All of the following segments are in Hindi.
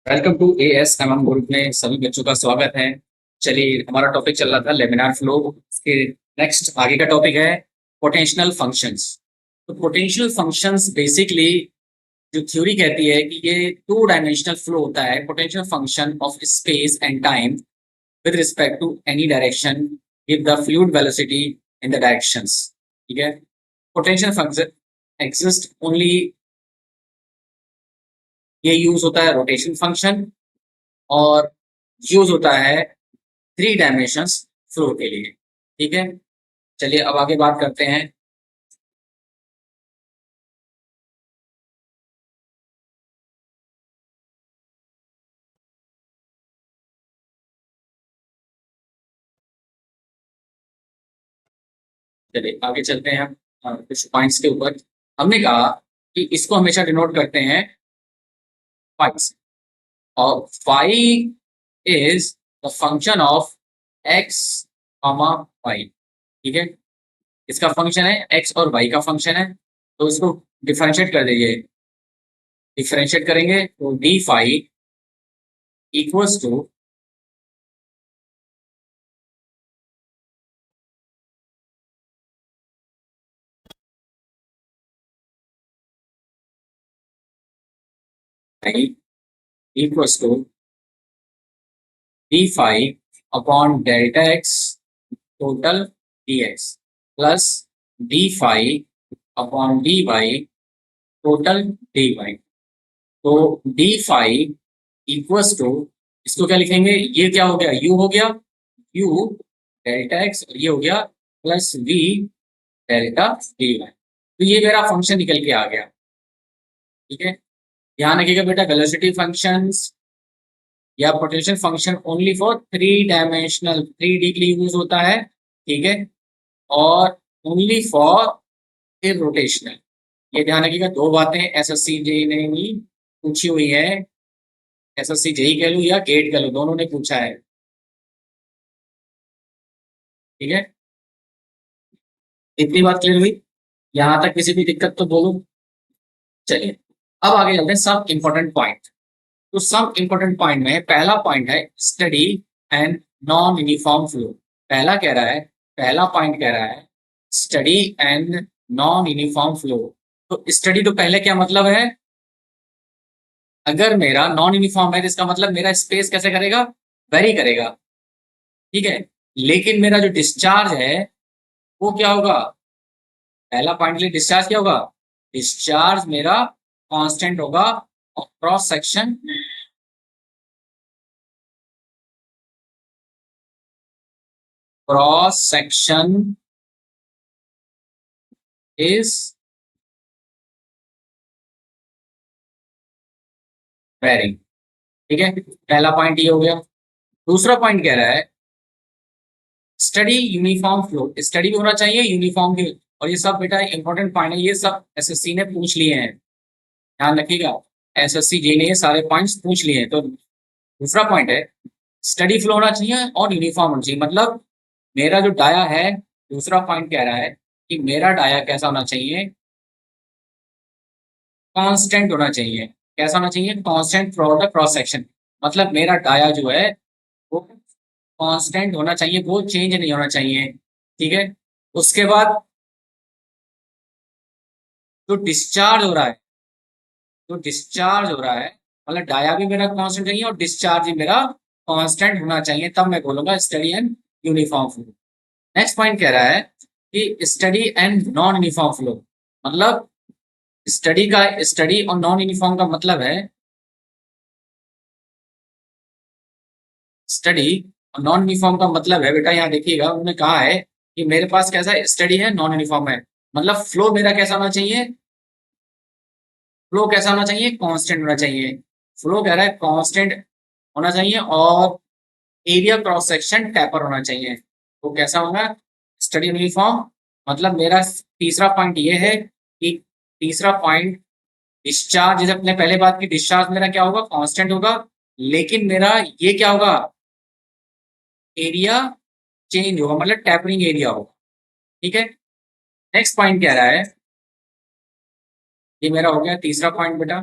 वेलकम टू एएसएमएम ग्रुप में सभी बच्चों का स्वागत है। चलिए, हमारा टॉपिक चल रहा था लेमिनार फ्लो। इसके नेक्स्ट आगे का टॉपिक है पोटेंशियल फंक्शंस। तो पोटेंशियल फंक्शंस बेसिकली जो थ्योरी कहती है कि ये टू डायमेंशनल फ्लो होता है, potential function of space and time with respect to any direction give the fluid velocity in the directions. ठीक है, पोटेंशियल फंक्शन एग्जिस्ट ओनली, ये यूज होता है रोटेशन फंक्शन और यूज होता है थ्री डायमेंशंस फ्लो के लिए। ठीक है, चलिए अब आगे बात करते हैं। चलिए आगे चलते हैं हम कुछ पॉइंट्स के ऊपर। हमने कहा कि इसको हमेशा डिनोट करते हैं फाई से, और phi is the function of X comma Y. ठीक है, इसका फंक्शन है एक्स और वाई का फंक्शन है, तो इसको डिफरेंशिएट कर दीजिए। डिफरेंशिएट करेंगे तो D phi equals to phi equals to D phi upon delta x total D x plus D phi upon D Y total D Y. तो डी फाई इक्वल्स टू, इसको क्या लिखेंगे, ये क्या हो गया, यू हो गया, यू डेल्टा एक्स, और ये हो गया plus V delta D Y. तो ये मेरा फंक्शन निकल के आ गया। ठीक है, ध्यान रखिएगा बेटा, वेलोसिटी फंक्शंस या potential function only for three dimensional, three D के लिए यूज होता है। ठीक है, और ओनली फॉर रोटेशनल। ये ध्यान रखिएगा, दो बातें एसएससी जेई ने भी पूछी हुई है। एसएससी जेई कह लो या गेट कह लो, दोनों ने पूछा है। ठीक है, इतनी बात क्लियर हुई? यहां तक किसी भी दिक्कत तो बोलो। चलिए अब आगे चलते हैं सब इंपॉर्टेंट पॉइंट। तो सब इंपॉर्टेंट पॉइंट में पहला पॉइंट है study and non uniform flow. पहला कह रहा है, पहला पॉइंट कह रहा है study and non uniform flow. तो स्टडी तो पहले क्या मतलब है, अगर मेरा नॉन यूनिफॉर्म है तो इसका मतलब मेरा स्पेस कैसे करेगा, वेरी करेगा। ठीक है, लेकिन मेरा जो डिस्चार्ज है वो क्या होगा, पहला पॉइंट के लिए डिस्चार्ज क्या होगा, डिस्चार्ज मेरा कांस्टेंट होगा और क्रॉस सेक्शन इज वेरिंग। ठीक है, पहला पॉइंट ये हो गया। दूसरा पॉइंट कह रहा है स्टडी यूनिफॉर्म फ्लो, स्टडी भी होना चाहिए यूनिफॉर्म भी। और ये सब बेटा इंपॉर्टेंट पॉइंट है, ये सब एसएससी ने पूछ लिए हैं, ध्यान रखिएगा। एसएससी जी ने ये सारे पॉइंट्स पूछ लिए हैं। तो दूसरा पॉइंट है स्टडी फ्लो होना चाहिए और यूनिफॉर्म होना चाहिए। मतलब मेरा जो डाया है, दूसरा पॉइंट कह रहा है कि मेरा डाया कैसा होना चाहिए, कांस्टेंट होना चाहिए। कैसा होना चाहिए, constant through out the cross section. मतलब मेरा डाया जो है वो कांस्टेंट होना चाहिए, वो चेंज नहीं होना चाहिए। ठीक है, उसके बाद जो डिस्चार्ज हो रहा है, जो डिस्चार्ज हो रहा है, मतलब डाया भी मेरा कांस्टेंट चाहिए और डिस्चार्ज भी मेरा कांस्टेंट होना चाहिए, तब मैं बोलूंगा study and uniform flow. Next point कह रहा है कि study and non uniform flow. मतलब स्टडी का, स्टडी और नॉन यूनिफॉर्म का मतलब है, स्टडी और नॉन यूनिफॉर्म का मतलब है बेटा, यहाँ देखिएगा उन्होंने कहा है कि मेरे पास कैसा स्टडी है, नॉन यूनिफॉर्म है। मतलब फ्लो मेरा कैसा होना चाहिए, फ्लो कैसा होना चाहिए, कांस्टेंट होना चाहिए। फ्लो कह रहा है कांस्टेंट होना चाहिए और एरिया क्रॉस सेक्शन टैपर होना चाहिए। तो कैसा होगा, स्टडी यूनिफॉर्म। मतलब मेरा तीसरा पॉइंट ये है कि तीसरा पॉइंट डिस्चार्ज, जैसे अपने पहले बात की, डिस्चार्ज मेरा क्या होगा, कांस्टेंट होगा, लेकिन मेरा ये क्या होगा, एरिया चेंज होगा, मतलब टैपरिंग एरिया होगा। ठीक है, नेक्स्ट पॉइंट कह रहा है, ये मेरा हो गया तीसरा पॉइंट बेटा।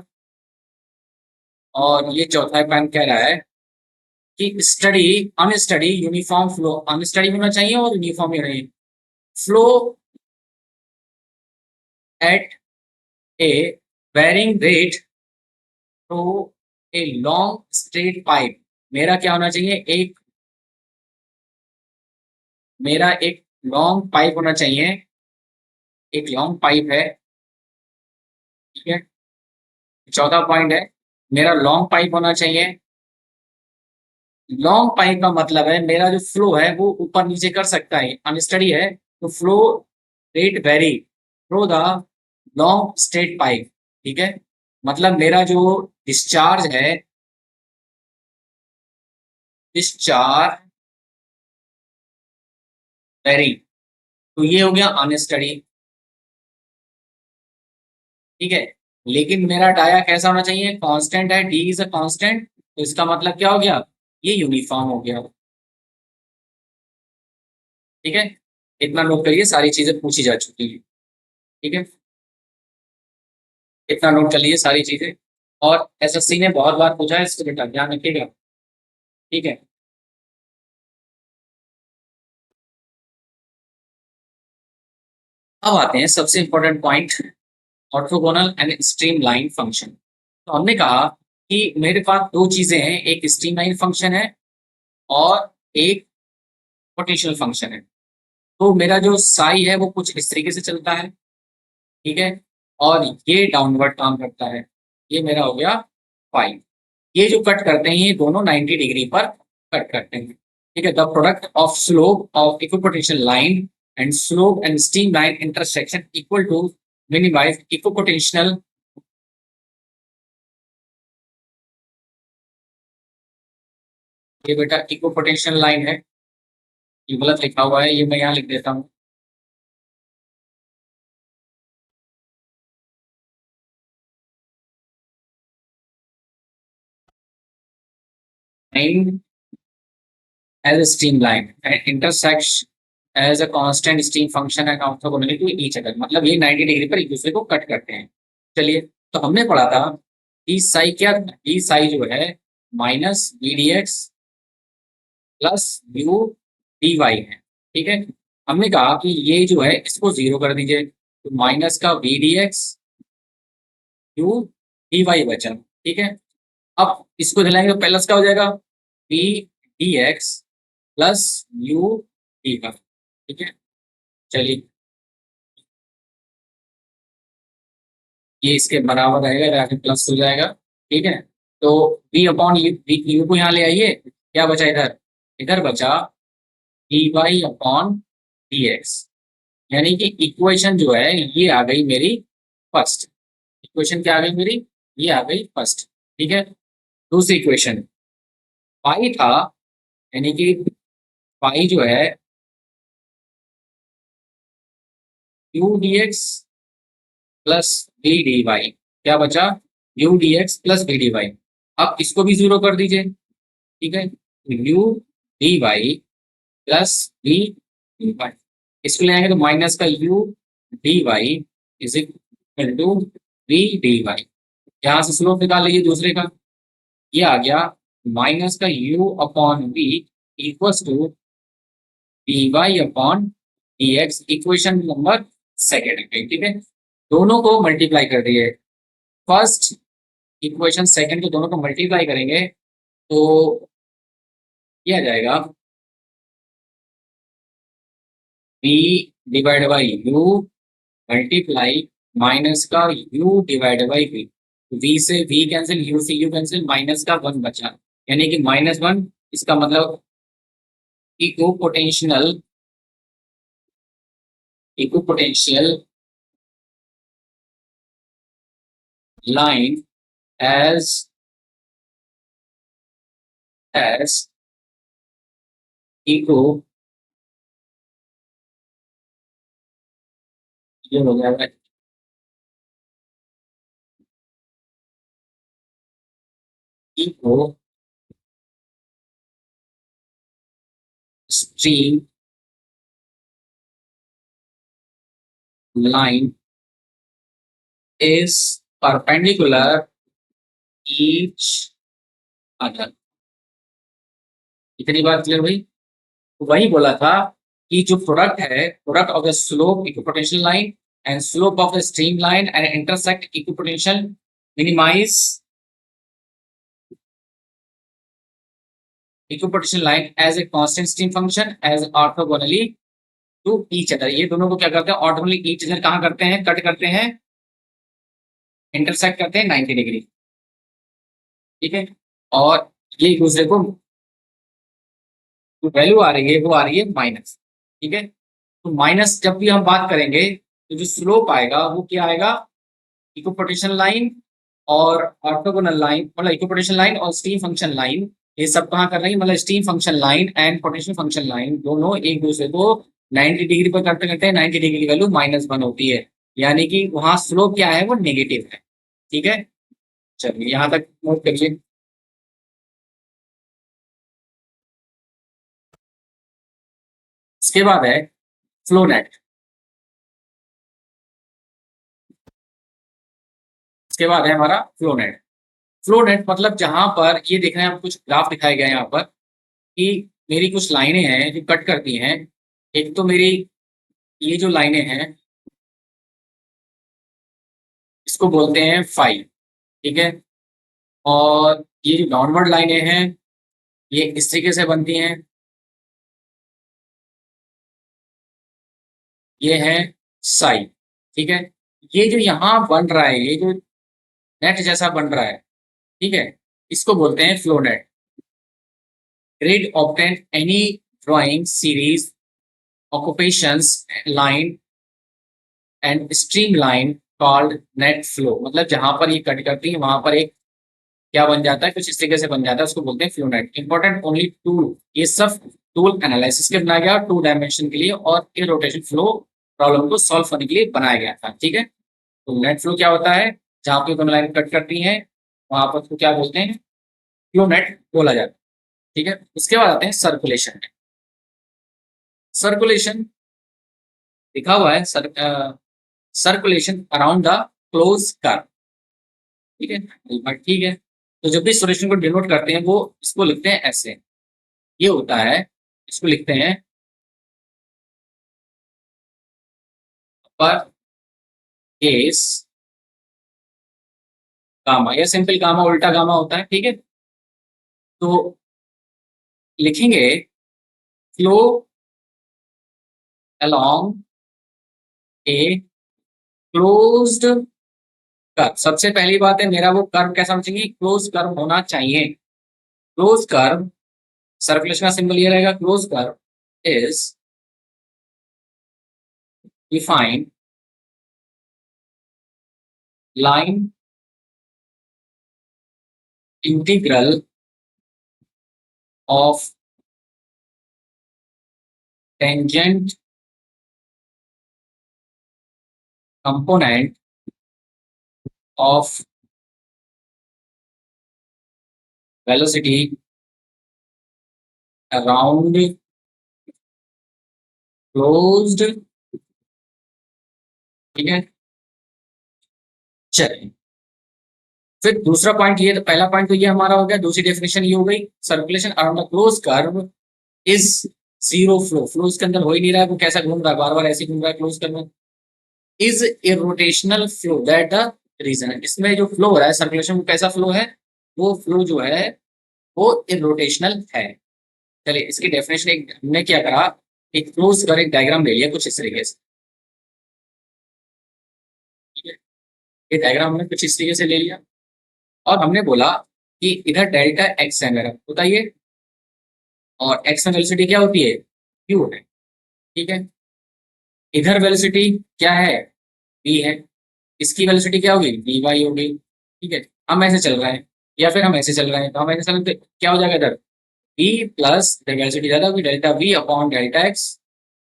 और ये चौथा पॉइंट कह रहा है कि steady unsteady uniform flow, unsteady होना चाहिए और यूनिफॉर्म ही नहीं, flow at a varying rate through a long straight pipe. मेरा क्या होना चाहिए, मेरा एक लॉन्ग पाइप होना चाहिए, एक लॉन्ग पाइप है, ठीक है। चौथा पॉइंट है मेरा लॉन्ग पाइप होना चाहिए। लॉन्ग पाइप का मतलब है मेरा जो फ्लो है वो ऊपर नीचे कर सकता है, अनस्टडी है तो flow rate very through the long straight pipe, ठीक है। मतलब मेरा जो डिस्चार्ज है, डिस्चार्ज वेरी, तो ये हो गया अनस्टडी, ठीक है। लेकिन मेरा डाया कैसा होना चाहिए, कांस्टेंट है, डी इज अ कांस्टेंट, तो इसका मतलब क्या हो गया, ये यूनिफॉर्म हो गया, ठीक है। इतना नोट करिए, सारी चीजें पूछी जा चुकी है, ठीक है। इतना नोट कर लीजिए सारी चीजें, और एसएससी ने बहुत बार पूछा है, इसको बेटा ध्यान रखिएगा, ठीक है। अब आते हैं सबसे important point, orthogonal and streamline function. तो हमने कहा कि मेरे पास दो चीजें हैं, एक स्ट्रीमलाइन फंक्शन है और एक पोटेंशियल फंक्शन है। तो मेरा जो साई है वो कुछ इस तरीके से चलता है, ठीक है, और ये डाउनवर्ड काम करता है, ये मेरा हो गया फाइव। ये जो कट करते हैं ये दोनों 90 डिग्री पर कट करते हैं, ठीक है। The product of slope of equipotential line and slope and stream line intersection equal to minimize equipotential, ये बेटा इक्विपोटेंशियल लाइन है, ये गलत लिखा हुआ है, ये मैं यहाँ लिख देता हूँ। Line as a streamline and intersects as a constant stream function and orthogonally to each other, मतलब ये 90 डिग्री पर एक दूसरे को कट करते हैं। चलिए, तो हमने पढ़ा था डी साई क्या, डी साई जो है minus b d x plus u d y है, ठीक है। हमने कहा कि ये जो है इसको जीरो कर दीजिए, तो माइनस का b d x u d y बचा, ठीक है। अब इसको जलाएंगे तो प्लस का हो जाएगा b d x plus u d का, ठीक है। चलिए, ये इसके बराबर रहेगा, जाके प्लस हो जाएगा, ठीक है। तो बी अपॉन यू को यहाँ ले आइए, क्या बचा इधर, इधर बचा d y upon d x, यानी कि इक्वेशन जो है ये आ गई मेरी फर्स्ट, इक्वेशन क्या आ गई मेरी, ये आ गई फर्स्ट, ठीक है। दूसरी इक्वेशन पाई था, यानी कि पाई जो है u D x plus b d y, क्या बचा, u D x plus b d y. अब इसको भी जीरो कर दीजिए, ठीक है, u d y plus b d Y, इसको ले आएंगे तो माइनस का u d y is equal to b d y. यहाँ से स्लोप निकाल लीजिए दूसरे का, ये आ गया माइनस का u upon b equals to d y upon d x, equation number second, ठीक है। दोनों को मल्टीप्लाई कर दिए, फर्स्ट इक्वेशन सेकंड को दोनों को मल्टीप्लाई करेंगे तो ये आ जाएगा v divide by U multiply minus का u divide by v, v से v कैंसिल, u से u कैंसिल, माइनस का वन बचा, यानी कि माइनस वन, इसका मतलब equipotential line as as equi, ये हो जाएगा equi stream line is perpendicular each other. इतनी बात क्लियर हुई। तो वही बोला था कि जो प्रोडक्ट है, product of the slope equipotential line and slope of the stream line and intersect equipotential minimize equipotential line as a constant stream function as orthogonally to each other. ये दोनों को क्या करते हैं, ऑर्थोगोनली ईच अदर कहाँ करते हैं, कट करते हैं, इंटरसेक्ट करते हैं 90 डिग्री। ठीक है। और ये एक दूसरे को जो वैल्यू आ रही है वो आ रही है माइनस। ठीक है। तो माइनस जब भी हम बात करेंगे तो जो स्लोप आएगा वो क्या आएगा, इक्विपोटेंशियल लाइन और ऑर्थोगोनल लाइन, मतलब इक्विपोटेंशियल लाइन और स्टीम फंक्शन लाइन, ये सब कहाँ कर रही है, मतलब steam function line and potential function line दोनों एक दूसरे को 90 डिग्री पर कट करते हैं। 90 डिग्री की वैल्यू -1 होती है, यानी कि वहां स्लोप क्या है, वो नेगेटिव है। ठीक है। चलिए यहां तक नोट करिए। इसके बाद है फ्लो नेट। इसके बाद है हमारा फ्लो नेट। फ्लो नेट मतलब जहां पर ये देख रहे हैं, आप कुछ ग्राफ दिखाए गए हैं यहाँ पर कि मेरी कुछ लाइनें हैं जो कट करती हैं। एक तो मेरी ये जो लाइनें हैं इसको बोलते हैं फाई। ठीक है। और ये जो डाउनवर्ड लाइनें हैं ये इस तरीके से बनती हैं, ये है साई। ठीक है। ये जो यहाँ बन रहा है, ये जो नेट जैसा बन रहा है, ठीक है, इसको बोलते हैं flow net. Grid obtain any drawing series occupations line and stream line called net flow. मतलब जहां पर ये कट करती है वहां पर एक क्या बन जाता है, कुछ इस तरीके से बन जाता है, उसको बोलते हैं flow net. Important only two, ये सब टूल एनालिसिस के बनाया गया, 2 डायमेंशन के लिए और इन रोटेशन फ्लो प्रॉब्लम को सॉल्व करने के लिए बनाया गया था। ठीक है। तो नेट फ्लो क्या होता है, जहां पे दोनों लाइन कट करती हैं वहां पर उसको क्या बोलते हैं, फ्लो नेट बोला जाता है। ठीक है। उसके बाद आते हैं सर्कुलेशन। सर्कुलेशन लिखा हुआ है circulation around the close curve. ठीक है। बट ठीक है। तो जब भी सॉल्यूशन को डिनोट करते हैं वो इसको लिखते हैं ऐसे, ये होता है, इसको लिखते हैं पर केस गामा, या सिंपल गामा उल्टा गामा होता है। ठीक है। तो लिखेंगे flow along a closed curve. सबसे पहली बात है, मेरा वो कर्व कैसा होना चाहिए, क्लोज कर्व होना चाहिए। क्लोज कर्व, सर्कुलेशन का सिंबल ये रहेगा, close curve is defined line integral of tangent component of velocity around closed. ठीक है। चलिए फिर दूसरा पॉइंट, ये पहला पॉइंट तो ये हमारा हो गया, दूसरी डेफिनेशन ये हो गई, circulation around the close curve is zero flow. Flow इसके अंदर हो ही नहीं रहा है, वो कैसा घूम रहा है, बार बार ऐसे घूम रहा है क्लोज कर्व में। Is a rotational flow that the region, इसमें जो फ्लो हो रहा है सर्कुलेशन, वो कैसा फ्लो है, वो फ्लो जो है वो इरोटेशनल है। चलिए इसकी डेफिनेशन एक हमने क्या करा, एक क्लोज कर एक डायग्राम ले लिया कुछ इस तरीके से। ठीक है। ये डायग्राम हमने कुछ इस तरीके से ले लिया और हमने बोला कि इधर डेल्टा एक्स है मेरा, बताइए, और एक्स में वेलोसिटी क्या होती है, क्यू है। ठीक है। इधर वेलोसिटी क्या है, वी है। इसकी वेलोसिटी क्या होगी, वी वाई होगी। ठीक है। हम ऐसे चल रहे हैं या फिर हम ऐसे चल रहे हैं, तो हम ऐसे चल, तो क्या हो जाएगा इधर, वी प्लस इधर वेलोसिटी ज्यादा होगी, delta we upon delta x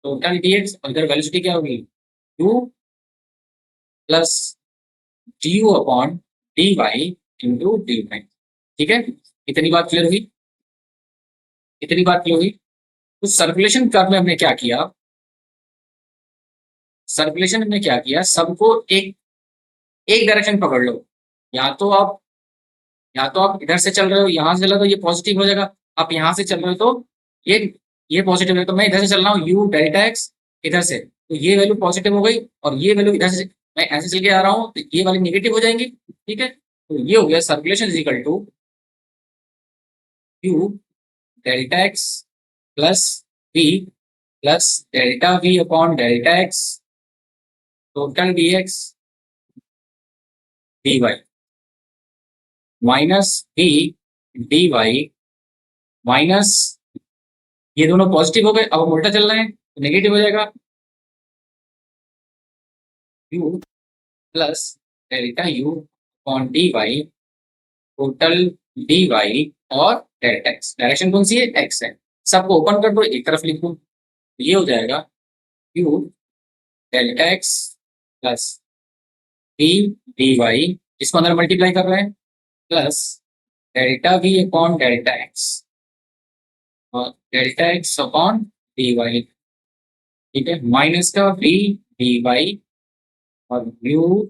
total D x, और इधर वेलोसिटी क्या होगी, u plus d u upon D y into D Y. ठीक है। इतनी बात क्लियर हुई, इतनी बात क्लियर हुई। तो सर्कुलेशन कर्व में हमने क्या किया, सर्कुलेशन में क्या किया, सबको एक एक डायरेक्शन पकड़ लो, या तो आप या तो आप इधर से चल रहे हो, यहाँ से चल रहे हो तो ये पॉजिटिव हो जाएगा, आप यहाँ से चल रहे हो तो ये ये पॉजिटिव है। तो मैं इधर से चल रहा हूँ यू डेल्टा एक्स इधर से, तो ये वैल्यू पॉजिटिव हो गई, और ये वैल्यू इधर से मैं ऐसे चल के आ रहा हूँ तो ये वाली नेगेटिव हो जाएंगी। ठीक है, तो ये हो गया circulation is equal to u delta x plus v plus delta we upon delta x total D x d y minus v D y minus, ये दोनों पॉजिटिव हो गए, अब हम उल्टा चल रहे हैं तो नेगेटिव हो जाएगा, u plus delta you upon D Y total D Y और डेल्टा एक्स, डायरेक्शन कौन सी है, एक्स है। सबको ओपन कर दो, एक तरफ लिख दो, ये हो जाएगा U delta x plus D D Y, इसको अंदर मल्टीप्लाई कर रहे हैं, plus delta we upon delta x और delta X upon D Y. ठीक है, माइनस का वी डी वाई और यू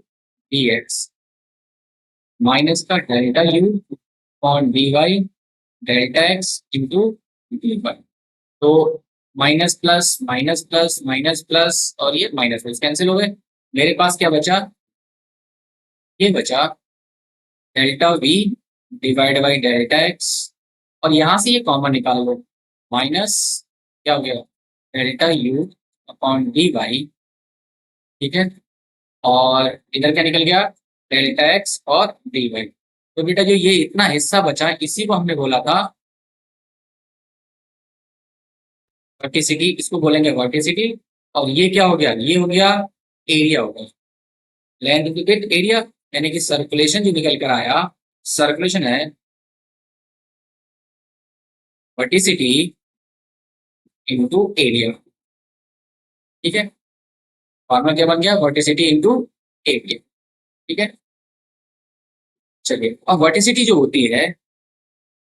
डी एक्स माइनस का delta you upon D Y delta X into D Y. तो minus plus minus plus minus plus और ये माइनस प्लस कैंसिल हो गए, मेरे पास क्या बचा, ये बचा delta we divide by delta x, और यहां से ये कॉमन निकाल लो, माइनस क्या हो गया delta you upon D Y. ठीक है, और इधर क्या निकल गया डेल्टा एक्स और डी वाई। तो बेटा जो ये इतना हिस्सा बचा इसी को हमने बोला था वर्टिसिटी, इसको बोलेंगे वर्टिसिटी। और ये क्या हो गया, ये हो गया एरिया हो गया, लेंथ इंटू विड्थ एरिया, यानी कि सर्कुलेशन जो निकल कर आया, सर्कुलेशन है वर्टिसिटी इंटू एरिया। ठीक है, फॉर्मूला क्या बन गया, वर्टिसिटी इंटू एरिया। ठीक है, चलिए अब वर्टिसिटी जो होती है,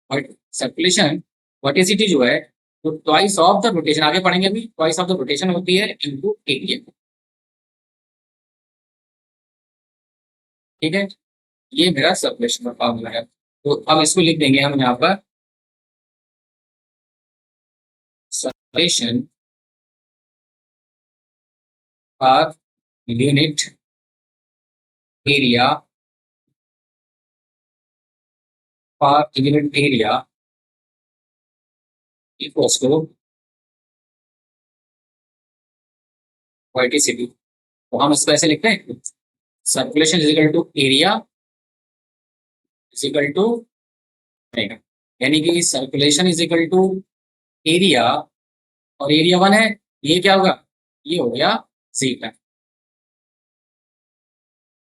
सर्कुलेशन वर्टिसिटी जो है तो ट्वाइस ऑफ द रोटेशन, आगे पढ़ेंगे अभी, ट्वाइस ऑफ द रोटेशन होती है इंटू एरिया। ठीक है, ये मेरा सर्कुलेशन का फॉर्मूला है। तो अब इसको लिख देंगे हम यहाँ पर, circulation per unit area per unit area equals to vorticity. तो हम इसको ऐसे लिखते हैं, circulation is equal to area is equal to, यानी कि circulation is equal to area, और एरिया वन है, ये क्या होगा, ये हो गया जीटा,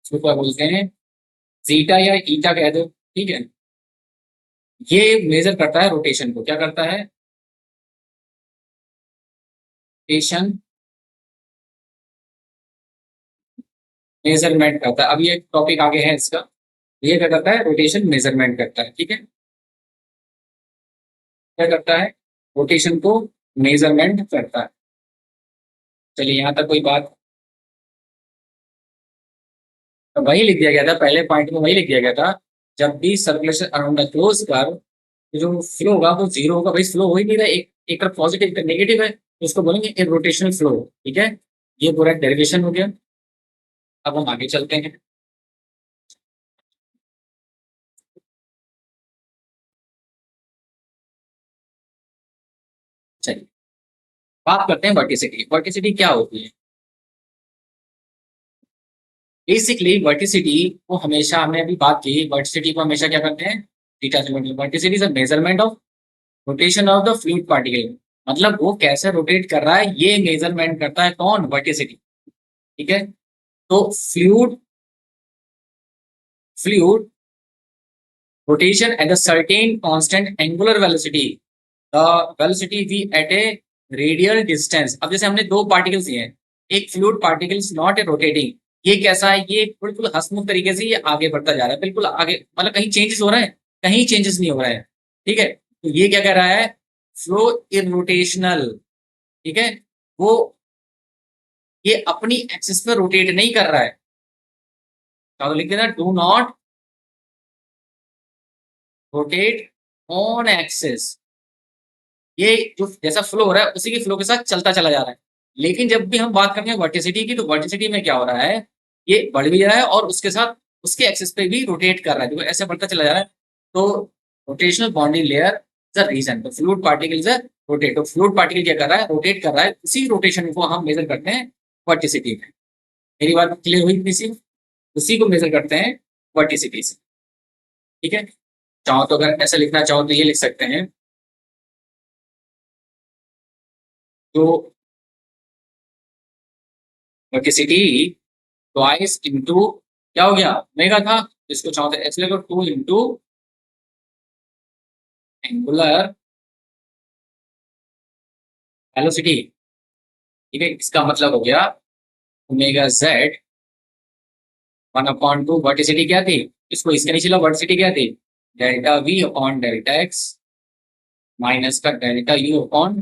इसको क्या बोलते हैं, जीटा या ईटा कह दो। ठीक है, ये मेजर करता है रोटेशन को, क्या करता है, रोटेशन मेजरमेंट करता है। अब ये टॉपिक आगे है इसका, ये क्या करता है, रोटेशन मेजरमेंट करता है। ठीक है, क्या करता है, रोटेशन को मेजरमेंट करता है। चलिए यहाँ तक कोई बात, तो वही लिख दिया गया था पहले पॉइंट में, वही लिख दिया गया था, जब भी सर्कुलेशन अराउंड द क्लोज कर जो फ्लो होगा वो जीरो होगा, भाई फ्लो हो ही नहीं रहा, एक तरफ पॉजिटिव एक नेगेटिव है, तो उसको बोलेंगे एक रोटेशनल फ्लो। ठीक है, ये पूरा डेरिवेशन हो गया। अब हम आगे चलते हैं, चलिए बात करते हैं वर्टिसिटी। वर्टिसिटी क्या होती है, बेसिकली वर्टिसिटी को हमेशा, हमने अभी बात की, वर्टिसिटी को हमेशा क्या करते हैं, थीटा से measure, vorticity is a measurement of rotation of the fluid particle, मतलब वो कैसे रोटेट कर रहा है ये मेजरमेंट करता है कौन, वर्टिसिटी। ठीक है, तो fluid fluid rotation at a certain constant angular velocity, the velocity v at a radial distance। अब जैसे हमने दो पार्टिकल्स दिए हैं, एक fluid particles not a rotating, ये कैसा है, ये बिल्कुल हंसमुख तरीके से ये आगे बढ़ता जा रहा है, बिल्कुल आगे, मतलब कहीं चेंजेस हो रहे हैं, कहीं चेंजेस नहीं हो रहे हैं। ठीक है, तो ये क्या कह रहा है, फ्लो इरोटेशनल। ठीक है, वो ये अपनी एक्सिस पर रोटेट नहीं कर रहा है, तो लिख देना do not rotate on axis, ये जो जैसा फ्लो हो रहा है उसी के फ्लो के साथ चलता चला जा रहा है। लेकिन जब भी हम बात करते हैं वर्टिसिटी की, तो वर्टिसिटी में क्या हो रहा है, ये बढ़ भी रहा है और उसके साथ उसके एक्सिस पे भी रोटेट कर रहा है, देखो ऐसे बढ़ता चला जा रहा है। तो rotational bonding layer is a region, तो fluid particle is a rotate, तो फ्लूइड पार्टिकल क्या कर रहा है, रोटेट कर रहा है, उसी रोटेशन को हम मेजर करते हैं वर्टिसिटी में। मेरी बात क्लियर हुई किसी, उसी को मेजर करते हैं वर्टिसिटी से। ठीक है, चाहो तो अगर ऐसा लिखना चाहो तो ये लिख सकते हैं, तो वर्टिसिटी ट्वाइस इंटू क्या हो गया, ओमेगा था, इसको चाहो तो ऐसे लिखो 2 इंटू एंगुलर वेलोसिटी। ठीक है, इसका मतलब हो गया ओमेगा जेड 1/2 वर्टिसिटी क्या थी, इसको इसके नीचे लो, वर्टिसिटी क्या थी, delta we upon delta x minus का डेल्टा यू अपॉन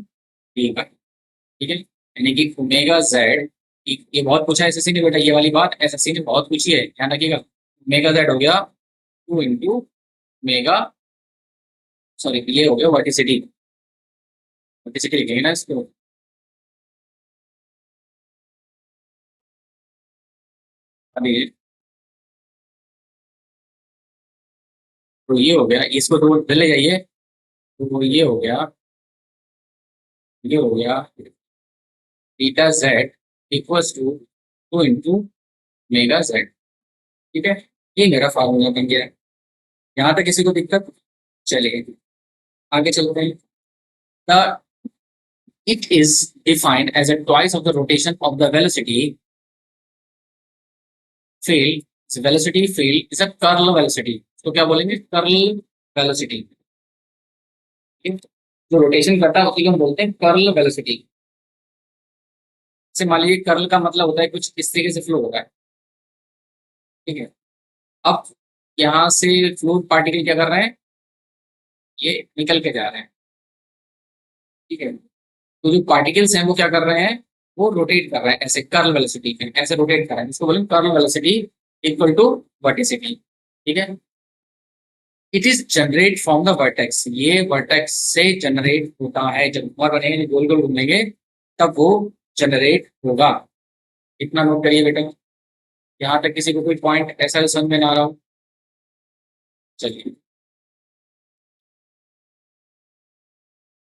वी का। ठीक है, यानी कि ओमेगा जेड, ये बहुत पूछा है एसएससी ने बेटा, ये वाली बात एसएससी ने बहुत पूछी है, ध्यान रखिएगा। ओमेगा जेड हो गया 2 इंटू मेगा, सॉरी ये हो गया वर्टिसिटी, वर्टिसिटी लिखेंगे ना इसको, अभी तो ये हो गया, इसको तो उधर ले जाइए, तो ये हो गया beta z equals to 2 into mega z. ठीक है, ये मेरा फार्मूला बन गया है। यहाँ तक किसी को दिक्कत, चलिए आगे चलते हैं। The it is defined as a twice of the rotation of the velocity field, velocity field is a curl velocity, तो क्या बोलेंगे, कर्ल वेलोसिटी, जो रोटेशन करता है उसी को हम बोलते हैं कर्ल वेलोसिटी। से मान लीजिए कर्ल का मतलब होता है कुछ इस तरीके से फ्लो होता है। ठीक है, अब यहाँ से फ्लूइड पार्टिकल क्या कर रहे हैं, ये निकल के जा रहे हैं। ठीक है, तो जो पार्टिकल्स हैं वो क्या कर रहे हैं, वो रोटेट कर रहे हैं ऐसे कर्ल वेलोसिटी में, ऐसे रोटेट कर रहे हैं, इसको बोलेंगे curl velocity equal to vorticity. ठीक है, it is generate from the vertex, ये वर्टेक्स से जनरेट होता है, जब ऊपर बनेंगे गोल गोल घूमेंगे तब वो जनरेट होगा। इतना नोट करिए बेटा, यहाँ तक किसी को कोई पॉइंट ऐसा समझ में ना आ रहा हो, चलिए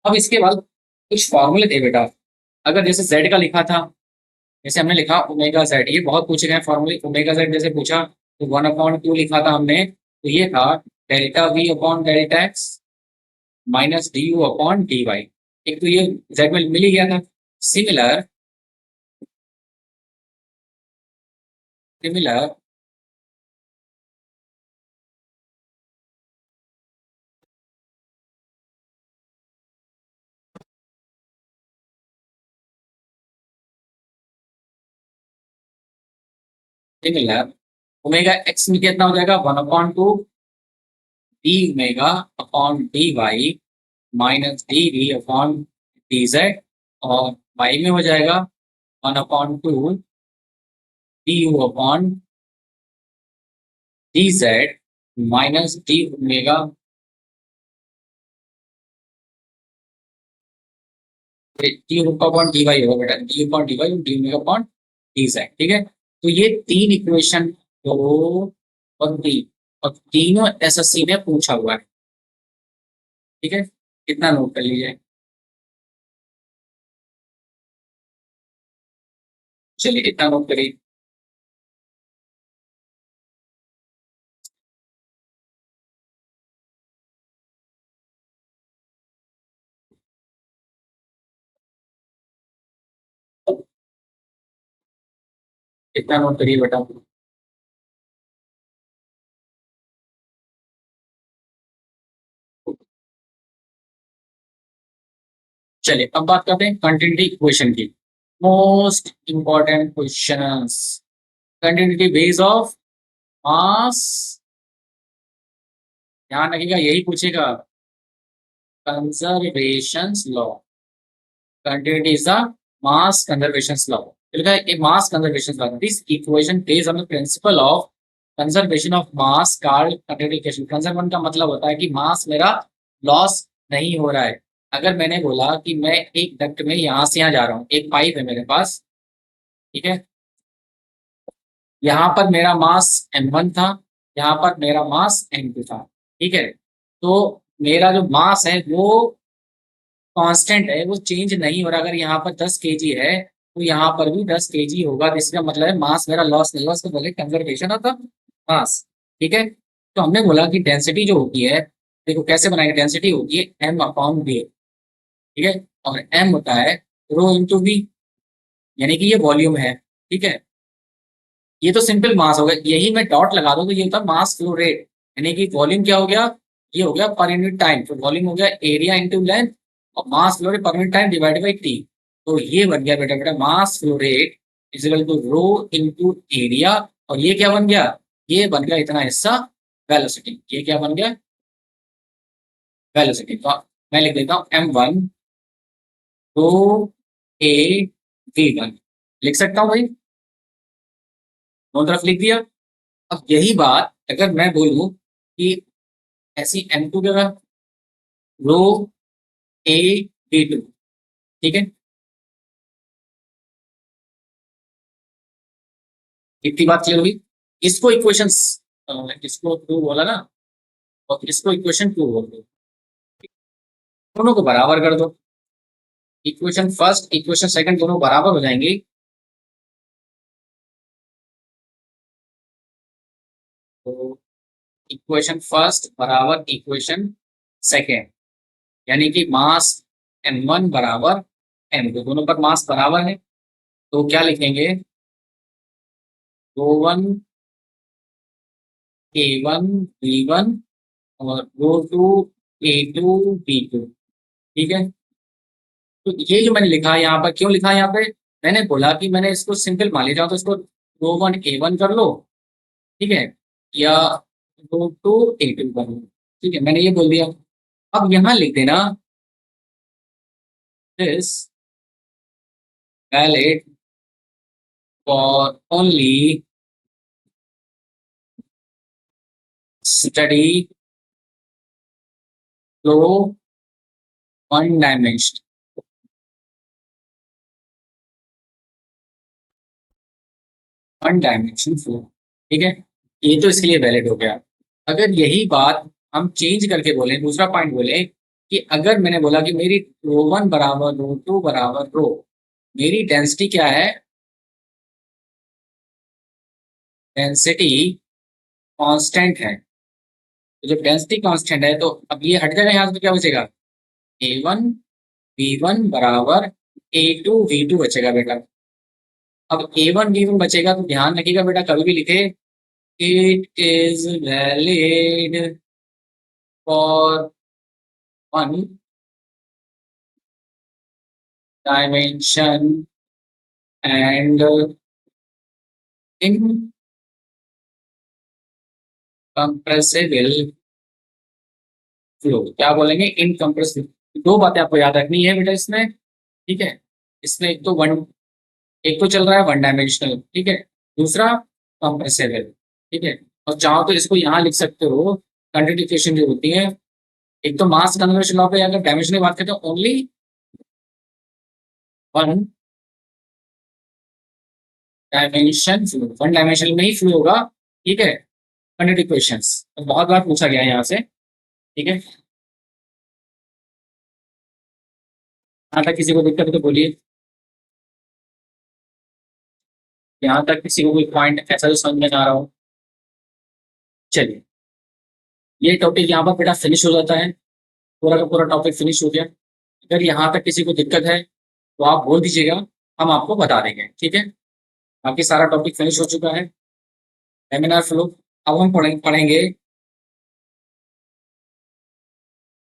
अब इसके बाद कुछ फॉर्मूले थे बेटा। अगर जैसे जेड का लिखा था, जैसे हमने लिखा ओमेगा जेड, ये बहुत पूछे गए फॉर्मूले, ओमेगा जेड जैसे पूछा तो 1/2 लिखा था हमने, तो ये था delta we upon delta x minus d u upon D y. एक तो ये जेड में मिल ही गया था। Similar similar similar omega x में कितना हो जाएगा, 1/2 d omega upon D y minus d v upon d z, और वाई में हो जाएगा 1/2 d u upon d z minus d omega, d upon D y होगा बेटा, d upon D y, D omega upon d Z. ठीक है, तो ये तीन इक्वेशन, दो और तीन, और तीनों एसएससी ने पूछा हुआ है। ठीक है, कितना नोट कर लीजिए, चलिए इतना नोट करिए। कितना नोट करिए बेटा, चलिए अब बात करते हैं कंटिन्यूटी इक्वेशन की, most important questions. Continuity base of mass, ध्यान रखिएगा यही पूछेगा, conservation law, continuity is the mass conservation law. लिखा है a mass conservation law, this equation based on the principle of conservation of mass card contribution. Conservation का मतलब होता है कि मास मेरा लॉस नहीं हो रहा है। अगर मैंने बोला कि मैं एक डक्ट में यहां से यहां जा रहा हूँ, एक पाइप है मेरे पास, ठीक है, यहाँ पर मेरा मास m1 था, यहाँ पर मेरा मास m2 था, ठीक है। तो मेरा जो मास है वो कांस्टेंट है, वो चेंज नहीं हो रहा। अगर यहाँ पर 10 kg है तो यहाँ पर भी 10 kg होगा, जिसका मतलब है मास मेरा लॉस नहीं हुआ, उसको बोले कंजर्वेशन ऑफ द मास, ठीक है। तो हमने बोला कि डेंसिटी जो होती है, देखो कैसे बनाएंगे, डेंसिटी होती है m/v, ठीक है, और m होता है ρ/v, यानी कि ये वॉल्यूम है, ठीक है। ये तो सिंपल मास हो गया, यही मैं डॉट लगा दूं तो ये होता है मास फ्लो रेट, यानी कि वॉल्यूम क्या हो गया, ये हो गया पर यूनिट टाइम। तो वॉल्यूम हो गया एरिया इंटू लेंथ, और mass flow rate per unit time divided by t. तो ये बन गया बेटा बेटा mass flow rate is equal to rho into area, और ये क्या बन गया, ये बन गया इतना हिस्सा वेलोसिटी। ये क्या बन गया, वेलोसिटी। तो मैं लिख देता हूँ m1 रो ए v1, लिख सकता हूँ भाई, दोनों तरफ लिख दिया। अब यही बात अगर मैं बोलूं कि ऐसी m2 जगह रो ए v2, ठीक है, इतनी बात क्लियर हुई। इसको इक्वेशन, इसको टू बोला ना, और इसको इक्वेशन टू बोल दो, दोनों को बराबर कर दो। इक्वेशन फर्स्ट इक्वेशन सेकंड दोनों बराबर हो जाएंगे। तो इक्वेशन फर्स्ट बराबर इक्वेशन सेकंड, यानी कि मास m1 बराबर m2, दोनों पर मास बराबर है। तो क्या लिखेंगे, रो 1 a1 v1 और रो 2 a2 v2, ठीक है। तो ये जो मैंने लिखा है यहाँ पर, क्यों लिखा है यहाँ पे, मैंने बोला कि मैंने इसको सिंपल मान लिया, तो इसको रो 1 a1 कर लो, ठीक है, या रो 2 a2 कर लो, ठीक है, मैंने ये बोल दिया। अब यहाँ लिख देना this valid for only steady flow one dimension, one dimension flow, ठीक है। ये तो इसके लिए वैलिड हो गया। अगर यही बात हम चेंज करके बोले, दूसरा पॉइंट बोले कि अगर मैंने बोला कि मेरी रो 1 बराबर रो 2 बराबर रो, मेरी डेंसिटी क्या है, डेंसिटी कांस्टेंट है। तो जब डेंसिटी कांस्टेंट है तो अब ये हट जाएगा यहाँ से, तो क्या बचेगा, a1 v1 बराबर a2 v2 बचेगा बेटा। अब a1 v1 बचेगा तो ध्यान रखिएगा बेटा, कभी भी लिखे it is valid for one dimension and incompressible flow. क्या बोलेंगे, इनकम्प्रेसिबल। दो बातें आपको याद रखनी है बेटा इसमें, ठीक है। इसमें एक तो चल रहा है वन डायमेंशनल, ठीक है, दूसरा कंप्रेसिबल, ठीक है। और चाहो तो इसको यहाँ लिख सकते हो, कंट्रीडिक्शन जो होती है, एक तो मास कन्जर्वेशन लॉ पे अगर डायमेंशन की बात करते हो, only one dimension flow, one dimension में ही फ्लो होगा, ठीक है। कंट्रीड इक्वेशंस तो बहुत बार पूछा गया है यहाँ से, ठीक है। यहाँ तक किसी को दिक्कत है तो बोलिए, यहाँ तक किसी को कोई पॉइंट ऐसा जो समझ में ना आ रहा हो। चलिए, ये टॉपिक यहाँ पर बेटा फिनिश हो जाता है, पूरा का पूरा टॉपिक फिनिश हो गया। अगर यहाँ तक किसी को दिक्कत है तो आप बोल दीजिएगा, हम आपको बता देंगे, ठीक है। बाकी सारा टॉपिक फिनिश हो चुका है, लेमिनार फ्लो। अब हम पढ़ेंगे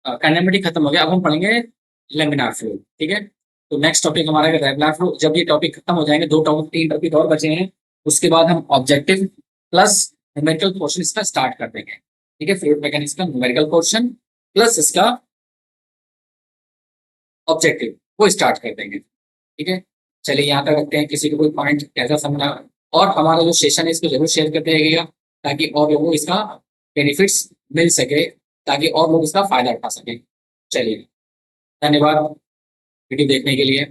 काइनेमेटिक खत्म हो गया, अब हम पढ़ेंगे लेमिनार फ्लो, ठीक है। तो नेक्स्ट टॉपिक हमारा है लेमिनार फ्लो। जब ये टॉपिक खत्म हो जाएंगे, दो टॉपिक तीन टॉपिक और बचे हैं, उसके बाद हम ऑब्जेक्टिव प्लस न्यूमेरिकल पोर्शन इसका स्टार्ट कर देंगे, ठीक है। फ्लूइड मैकेनिक्स का न्यूमेरिकल पोर्शन प्लस इसका ऑब्जेक्टिव वो स्टार्ट कर देंगे, ठीक है। चलिए यहाँ तक रखते हैं, किसी को कोई पॉइंट कैसा समझा, और हमारा जो सेशन है इसको जरूर शेयर करते रहिएगा। ताकि और लोगों को इसका बेनिफिट्स मिल सके, ताकि और लोग इसका फायदा उठा सके। चलिए, धन्यवाद वीडियो देखने के लिए।